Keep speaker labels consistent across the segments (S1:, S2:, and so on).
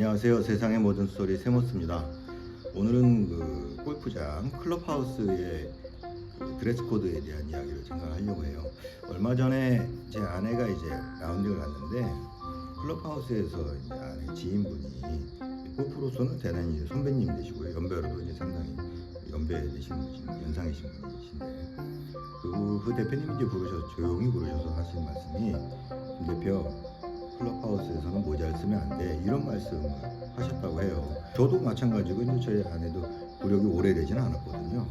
S1: 안녕하세요. 세상의 모든 스토리 세모스입니다. 오늘은 골프장 클럽하우스의 드레스 코드에 대한 이야기를 잠깐 하려고 해요. 얼마 전에 제 아내가 이제 라운딩을 갔는데 클럽하우스에서 이제 아내 지인분이 골프로서는 대단히 이제 선배님 되시고요. 연배로도 이제 상당히 연배 되신 분이신 연상이신 분이신데 그 대표님이 이제 조용히 부르셔서 하신 말씀이 김 대표 클럽하우스에서는 모자를 쓰면 안 돼 이런 말씀을 하셨다고 해요. 저도 마찬가지고 이제 저희 아내도 구력이 오래되지는 않았거든요.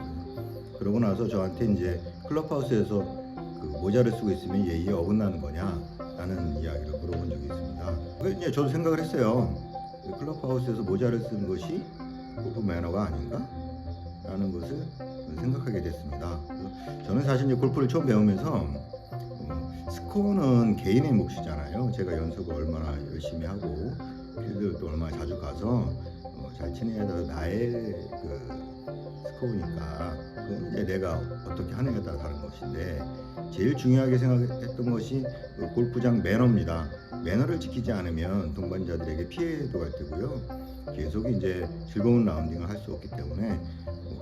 S1: 그러고 나서 저한테 이제 클럽하우스에서 모자를 쓰고 있으면 예의에 어긋나는 거냐라는 이야기를 물어본 적이 있습니다. 그래서 이제 저도 생각을 했어요. 클럽하우스에서 모자를 쓰는 것이 골프 매너가 아닌가? 라는 것을 생각하게 됐습니다. 저는 사실 이제 골프를 처음 배우면서 스코어는 개인의 몫이잖아요. 제가 연습을 얼마나 열심히 하고 필드를 또 얼마나 자주 가서 잘 치느냐에 따라 나의 스코어니까 그건 이제 내가 어떻게 하느냐에 따라 다른 것인데 제일 중요하게 생각했던 것이 골프장 매너입니다. 매너를 지키지 않으면 동반자들에게 피해도 갈 테고요. 계속 이제 즐거운 라운딩을 할 수 없기 때문에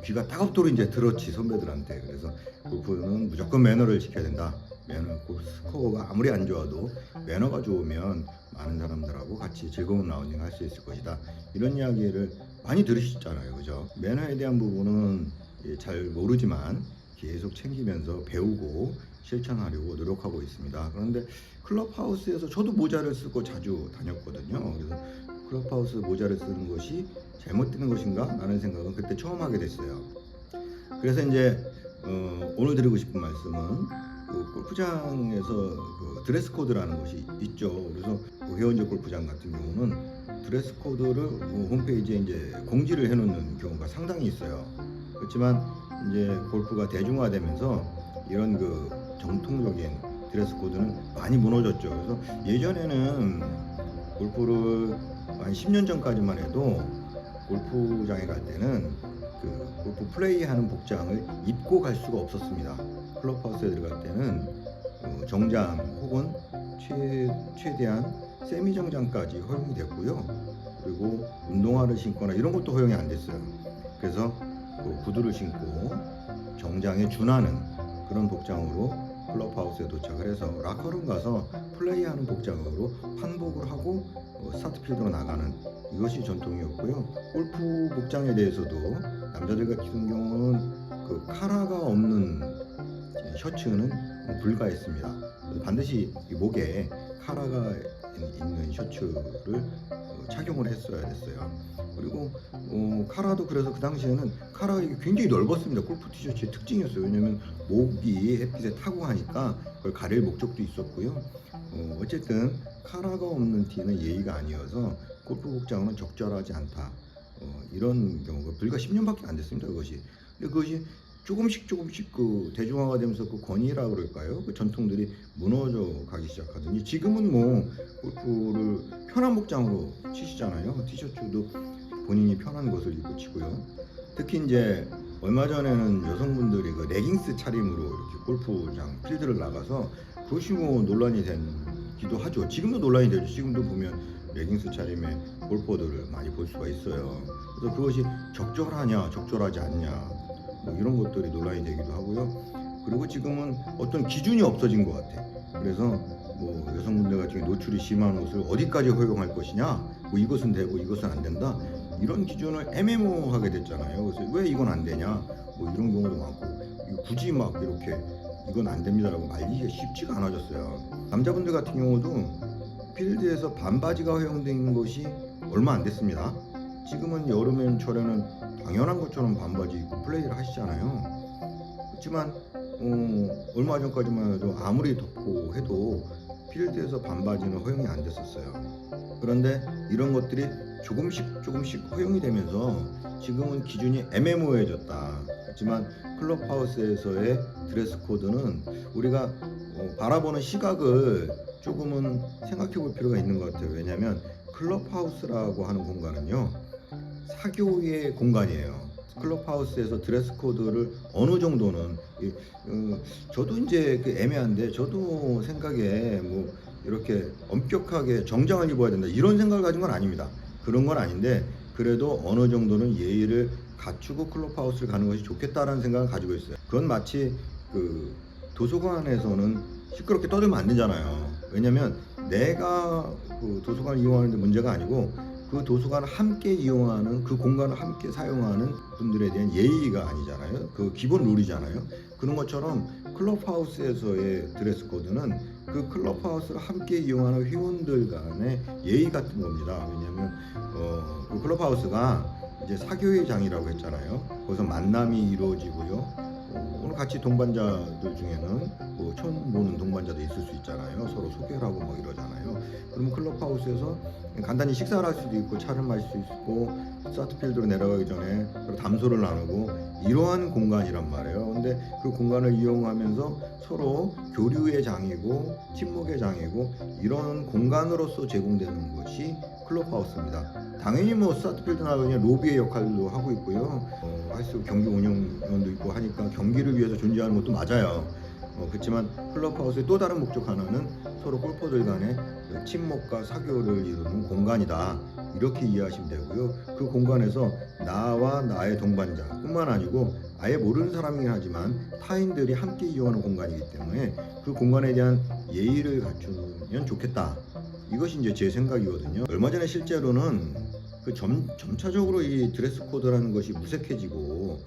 S1: 귀가 따갑도록 이제 들었지 선배들한테. 그래서 골프는 무조건 매너를 지켜야 된다. 매너, 스코어가 아무리 안 좋아도 매너가 좋으면 많은 사람들하고 같이 즐거운 라운딩 할 수 있을 것이다. 이런 이야기를 많이 들으셨잖아요. 그죠? 매너에 대한 부분은 잘 모르지만 계속 챙기면서 배우고 실천하려고 노력하고 있습니다. 그런데 클럽하우스에서 저도 모자를 쓰고 자주 다녔거든요. 그래서 클럽하우스 모자를 쓰는 것이 잘못되는 것인가? 라는 생각은 그때 처음 하게 됐어요. 그래서 이제 오늘 드리고 싶은 말씀은 골프장에서 드레스 코드라는 것이 있죠. 그래서 회원제 골프장 같은 경우는 드레스 코드를 홈페이지에 이제 공지를 해놓는 경우가 상당히 있어요. 그렇지만 이제 골프가 대중화되면서 이런 정통적인 드레스 코드는 많이 무너졌죠. 그래서 예전에는 골프를 한 10년 전까지만 해도 골프장에 갈 때는 골프 플레이하는 복장을 입고 갈 수가 없었습니다. 클럽하우스에 들어갈 때는 정장 혹은 최대한 세미 정장까지 허용이 됐고요. 그리고 운동화를 신거나 이런 것도 허용이 안 됐어요. 그래서 구두를 신고 정장에 준하는 그런 복장으로 클럽하우스에 도착을 해서 라커룸 가서 플레이하는 복장으로 환복을 하고 스타트 필드로 나가는 이것이 전통이었고요. 골프 복장에 대해서도 남자들 같은 경우는 카라가 없는 셔츠는 불가했습니다. 반드시 목에 카라가 있는 셔츠를 착용을 했어야 됐어요. 그리고 카라도 그래서 그 당시에는 카라가 굉장히 넓었습니다. 골프 티셔츠의 특징이었어요. 왜냐면 목이 햇빛에 타고 하니까 그걸 가릴 목적도 있었고요. 어쨌든 카라가 없는 티는 예의가 아니어서 골프 복장은 적절하지 않다. 이런 경우가 불과 10년밖에 안 됐습니다. 그것이. 근데 그것이 조금씩 대중화가 되면서 권위라고 그럴까요? 전통들이 무너져 가기 시작하더니 지금은 골프를 편한 복장으로 치시잖아요. 티셔츠도 본인이 편한 것을 입고 치고요. 특히 이제 얼마 전에는 여성분들이 레깅스 차림으로 이렇게 골프장 필드를 나가서 그것이 논란이 되기도 하죠. 지금도 논란이 되죠. 지금도 보면 레깅스 차림의 골퍼들을 많이 볼 수가 있어요. 그래서 그것이 적절하냐 적절하지 않냐 이런 것들이 논란이 되기도 하고요. 그리고 지금은 어떤 기준이 없어진 것 같아. 그래서 여성분들 같은 경우 노출이 심한 옷을 어디까지 허용할 것이냐, 이것은 되고 이것은 안 된다. 이런 기준을 애매모호하게 됐잖아요. 그래서 왜 이건 안 되냐, 이런 경우도 많고 굳이 막 이렇게 이건 안 됩니다라고 말리기가 쉽지가 않아졌어요. 남자분들 같은 경우도 필드에서 반바지가 허용된 것이 얼마 안 됐습니다. 지금은 여름철에는 당연한 것처럼 반바지 입고 플레이를 하시잖아요. 그렇지만 얼마 전까지만 해도 아무리 덥고 해도 필드에서 반바지는 허용이 안 됐었어요. 그런데 이런 것들이 조금씩 허용이 되면서 지금은 기준이 애매모호해졌다. 하지만 클럽하우스에서의 드레스 코드는 우리가 바라보는 시각을 조금은 생각해 볼 필요가 있는 것 같아요. 왜냐하면 클럽하우스라고 하는 공간은요, 사교의 공간이에요. 클럽하우스에서 드레스 코드를 어느 정도는 저도 이제 애매한데 저도 생각에 이렇게 엄격하게 정장을 입어야 된다 이런 생각을 가진 건 아닙니다. 그런 건 아닌데 그래도 어느 정도는 예의를 갖추고 클럽하우스를 가는 것이 좋겠다라는 생각을 가지고 있어요. 그건 마치 그 도서관에서는 시끄럽게 떠들면 안 되잖아요. 왜냐면 내가 그 도서관을 이용하는 데 문제가 아니고 그 도서관을 함께 이용하는, 그 공간을 함께 사용하는 분들에 대한 예의가 아니잖아요. 그 기본 룰이잖아요. 그런 것처럼 클럽하우스에서의 드레스 코드는 그 클럽하우스를 함께 이용하는 회원들 간의 예의 같은 겁니다. 왜냐하면 그 클럽하우스가 이제 사교의 장이라고 했잖아요. 거기서 만남이 이루어지고요. 오늘 같이 동반자들 중에는 뭐 처음 보는 동반자도 있을 수 있잖아요. 서로 소개를 하고 뭐 이러잖아요. 그러면 클럽하우스에서 간단히 식사를 할 수도 있고 차를 마실 수 있고 스타트필드로 내려가기 전에 담소를 나누고 이러한 공간이란 말이에요. 근데 그 공간을 이용하면서 서로 교류의 장이고 친목의 장이고 이런 공간으로서 제공되는 것이 클럽하우스입니다. 당연히 뭐 스타트필드 나가면 로비의 역할도 하고 있고요. 하이스 경기 운영위원도 있고 하니까 경기를 위해서 존재하는 것도 맞아요. 그렇지만 클럽하우스의 또 다른 목적 하나는 서로 골퍼들 간의 친목과 사교를 이루는 공간이다. 이렇게 이해하시면 되고요. 그 공간에서 나와 나의 동반자 뿐만 아니고 아예 모르는 사람이긴 하지만 타인들이 함께 이용하는 공간이기 때문에 그 공간에 대한 예의를 갖추면 좋겠다. 이것이 이제 제 생각이거든요. 얼마 전에 실제로는 그 점차적으로 이 드레스 코드라는 것이 무색해지고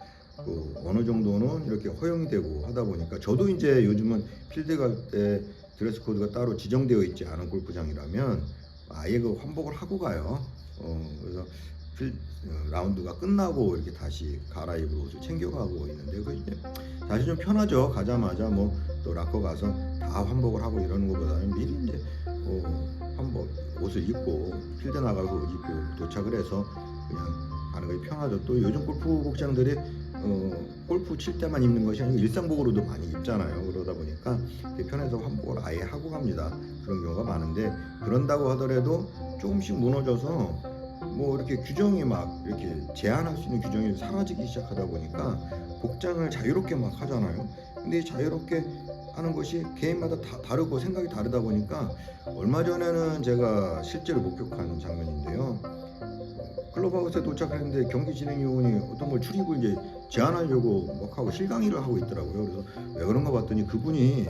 S1: 어느 정도는 이렇게 허용이 되고 하다 보니까 저도 이제 요즘은 필드 갈 때 드레스 코드가 따로 지정되어 있지 않은 골프장이라면 아예 그 환복을 하고 가요. 그래서 라운드가 끝나고 이렇게 다시 갈아입을 옷을 챙겨가고 있는데 그 이제 사실 좀 편하죠. 가자마자 뭐 또 락커 가서 다 환복을 하고 이러는 것보다는 미리 이제 환복 옷을 입고 필드 나가고 옷 입고 도착을 해서 그냥 가는 것이 편하죠. 또 요즘 골프 복장들이 골프 칠 때만 입는 것이 아니고 일상복으로도 많이 입잖아요. 그러다 보니까 편해서 환복을 아예 하고 갑니다. 그런 경우가 많은데 그런다고 하더라도 조금씩 무너져서 뭐 이렇게 규정이 막 이렇게 제한할 수 있는 규정이 사라지기 시작하다 보니까 복장을 자유롭게 막 하잖아요. 근데 자유롭게 하는 것이 개인마다 다 다르고 생각이 다르다 보니까 얼마 전에는 제가 실제로 목격한 장면인데요. 클럽하우스에 도착했는데 경기 진행위원이 어떤 걸 출입을 이제 제한하려고 막 하고 실강의를 하고 있더라고요. 그래서 왜 그런가 봤더니 그분이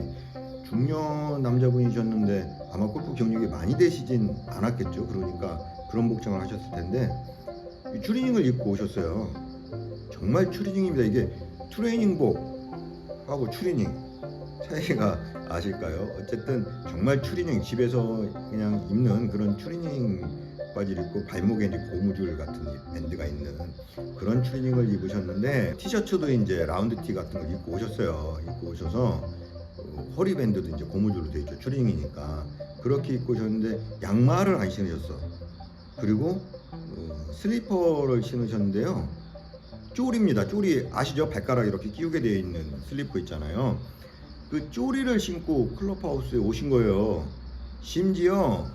S1: 중년 남자분이셨는데 아마 골프 경력이 많이 되시진 않았겠죠. 그러니까 그런 복장을 하셨을 텐데 추리닝을 입고 오셨어요. 정말 추리닝입니다. 이게 트레이닝복하고 추리닝 차이가 아실까요? 어쨌든 정말 추리닝, 집에서 그냥 입는 그런 추리닝 바지를 입고 발목에 이제 고무줄 같은 밴드가 있는 그런 추리닝을 입으셨는데 티셔츠도 이제 라운드 티 같은 걸 입고 오셨어요. 입고 오셔서 허리 밴드도 이제 고무줄로 되어 있죠. 추리닝이니까 그렇게 입고 오셨는데 양말을 안 신으셨어. 그리고 슬리퍼를 신으셨는데요. 쪼리입니다. 쪼리 아시죠? 발가락 이렇게 끼우게 되어 있는 슬리퍼 있잖아요. 그 쪼리를 신고 클럽하우스에 오신 거예요. 심지어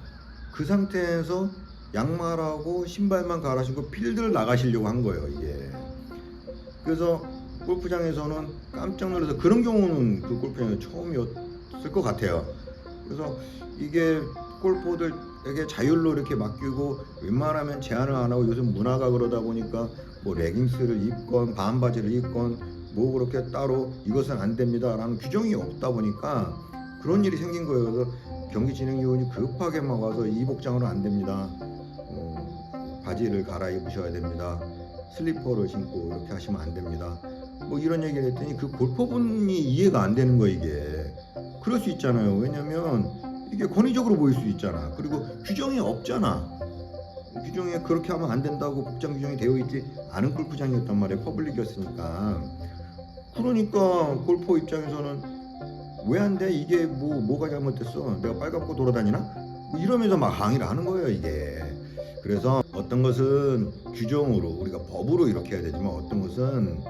S1: 그 상태에서 양말하고 신발만 갈아 신고 필드를 나가시려고 한 거예요, 이게. 그래서 골프장에서는 깜짝 놀라서 그런 경우는 그 골프장에서 처음이었을 것 같아요. 그래서 이게 골퍼들에게 자율로 이렇게 맡기고 웬만하면 제한을 안 하고 요즘 문화가 그러다 보니까 뭐 레깅스를 입건 반바지를 입건 뭐 그렇게 따로 이것은 안 됩니다 라는 규정이 없다 보니까 그런 일이 생긴 거예요. 그래서 경기진흥위원이 급하게 막 와서 이 복장으로 안 됩니다. 바지를 갈아입으셔야 됩니다. 슬리퍼를 신고 이렇게 하시면 안 됩니다. 뭐 이런 얘기를 했더니 그 골퍼분이 이해가 안 되는 거예요. 이게 그럴 수 있잖아요. 왜냐면 이게 권위적으로 보일 수 있잖아. 그리고 규정이 없잖아. 규정에 그렇게 하면 안 된다고 복장 규정이 되어 있지 않은 골프장이었단 말이에요. 퍼블릭이었으니까. 그러니까 골퍼 입장에서는 왜 안 돼? 이게 뭐가 잘못됐어? 내가 빨갛고 돌아다니나? 뭐 이러면서 막 항의를 하는 거예요, 이게. 그래서 어떤 것은 규정으로 우리가 법으로 이렇게 해야 되지만 어떤 것은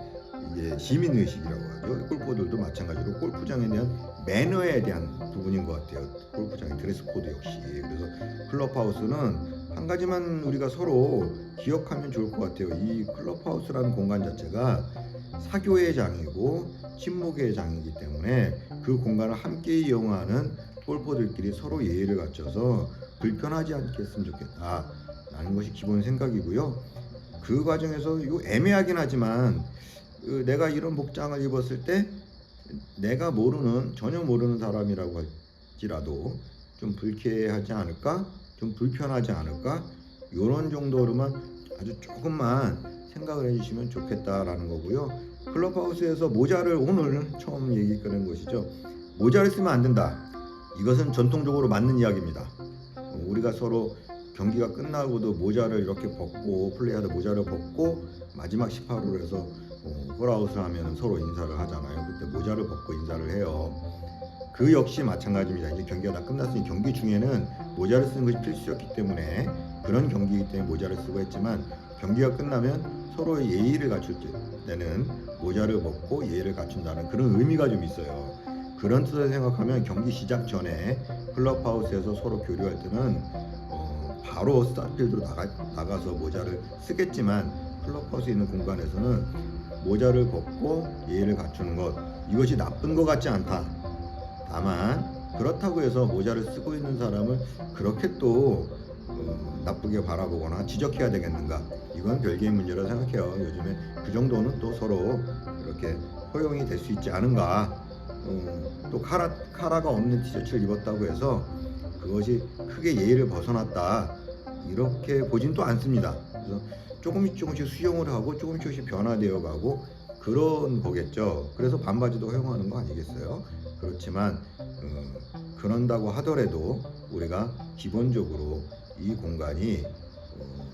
S1: 이게 시민의식이라고 하죠. 골퍼들도 마찬가지로 골프장에 대한 매너에 대한 부분인 것 같아요. 골프장의 드레스 코드 역시. 그래서 클럽하우스는 한 가지만 우리가 서로 기억하면 좋을 것 같아요. 이 클럽하우스라는 공간 자체가 사교의 장이고 친목의 장이기 때문에 그 공간을 함께 이용하는 골퍼들끼리 서로 예의를 갖춰서 불편하지 않게 했으면 좋겠다 라는 것이 기본 생각이고요. 그 과정에서 이거 애매하긴 하지만 내가 이런 복장을 입었을 때 내가 전혀 모르는 사람이라고 할지라도 좀 불쾌하지 않을까? 좀 불편하지 않을까? 이런 정도로만 아주 조금만 생각을 해주시면 좋겠다라는 거고요. 클럽하우스에서 모자를 오늘 처음 얘기 꺼낸 것이죠. 모자를 쓰면 안 된다. 이것은 전통적으로 맞는 이야기입니다. 우리가 서로 경기가 끝나고도 모자를 이렇게 벗고 플레이하다 모자를 벗고 마지막 18홀에서 홀아웃을 하면 서로 인사를 하잖아요. 그때 모자를 벗고 인사를 해요. 그 역시 마찬가지입니다. 이제 경기가 다 끝났으니 경기 중에는 모자를 쓰는 것이 필수였기 때문에 그런 경기이기 때문에 모자를 쓰고 했지만 경기가 끝나면 서로의 예의를 갖출 때는 모자를 벗고 예의를 갖춘다는 그런 의미가 좀 있어요. 그런 뜻을 생각하면 경기 시작 전에 클럽하우스에서 서로 교류할 때는 바로 스타필드로 나가서 모자를 쓰겠지만 클럽하우스에 있는 공간에서는 모자를 벗고 예의를 갖추는 것, 이것이 나쁜 것 같지 않다. 다만 그렇다고 해서 모자를 쓰고 있는 사람을 그렇게 또 나쁘게 바라보거나 지적해야 되겠는가, 이건 별개의 문제라 생각해요. 요즘에 그 정도는 또 서로 이렇게 허용이 될 수 있지 않은가. 또 카라가 없는 티셔츠를 입었다고 해서 그것이 크게 예의를 벗어났다, 이렇게 보진 또 않습니다. 그래서 조금씩 수용을 하고 조금씩 변화되어 가고 그런 거겠죠. 그래서 반바지도 허용하는 거 아니겠어요? 그렇지만 그런다고 하더라도 우리가 기본적으로 이 공간이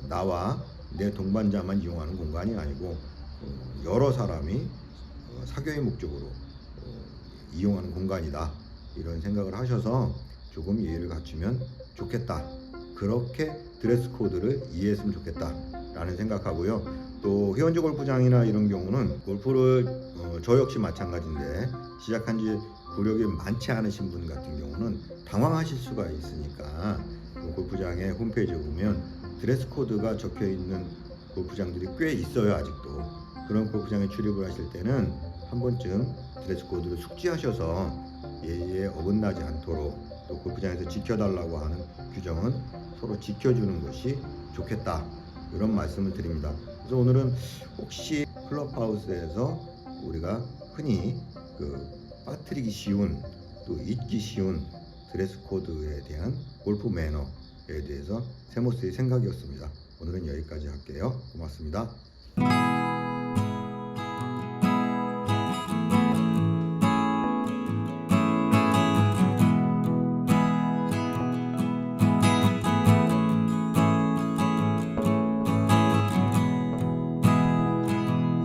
S1: 나와 내 동반자만 이용하는 공간이 아니고 여러 사람이 사교의 목적으로 이용하는 공간이다, 이런 생각을 하셔서 조금 예의를 갖추면 좋겠다, 그렇게 드레스 코드를 이해했으면 좋겠다 라는 생각하고요. 또 회원제 골프장이나 이런 경우는 골프를 저 역시 마찬가지인데 시작한 지 구력이 많지 않으신 분 같은 경우는 당황하실 수가 있으니까 골프장의 홈페이지에 보면 드레스 코드가 적혀 있는 골프장들이 꽤 있어요. 아직도 그런 골프장에 출입을 하실 때는 한 번쯤 드레스 코드를 숙지하셔서 예의에 어긋나지 않도록, 또 골프장에서 지켜달라고 하는 규정은 서로 지켜주는 것이 좋겠다, 이런 말씀을 드립니다. 그래서 오늘은 혹시 클럽하우스에서 우리가 흔히 빠뜨리기 쉬운, 또 잊기 쉬운 드레스 코드에 대한 골프 매너에 대해서 세모스의 생각이었습니다. 오늘은 여기까지 할게요. 고맙습니다.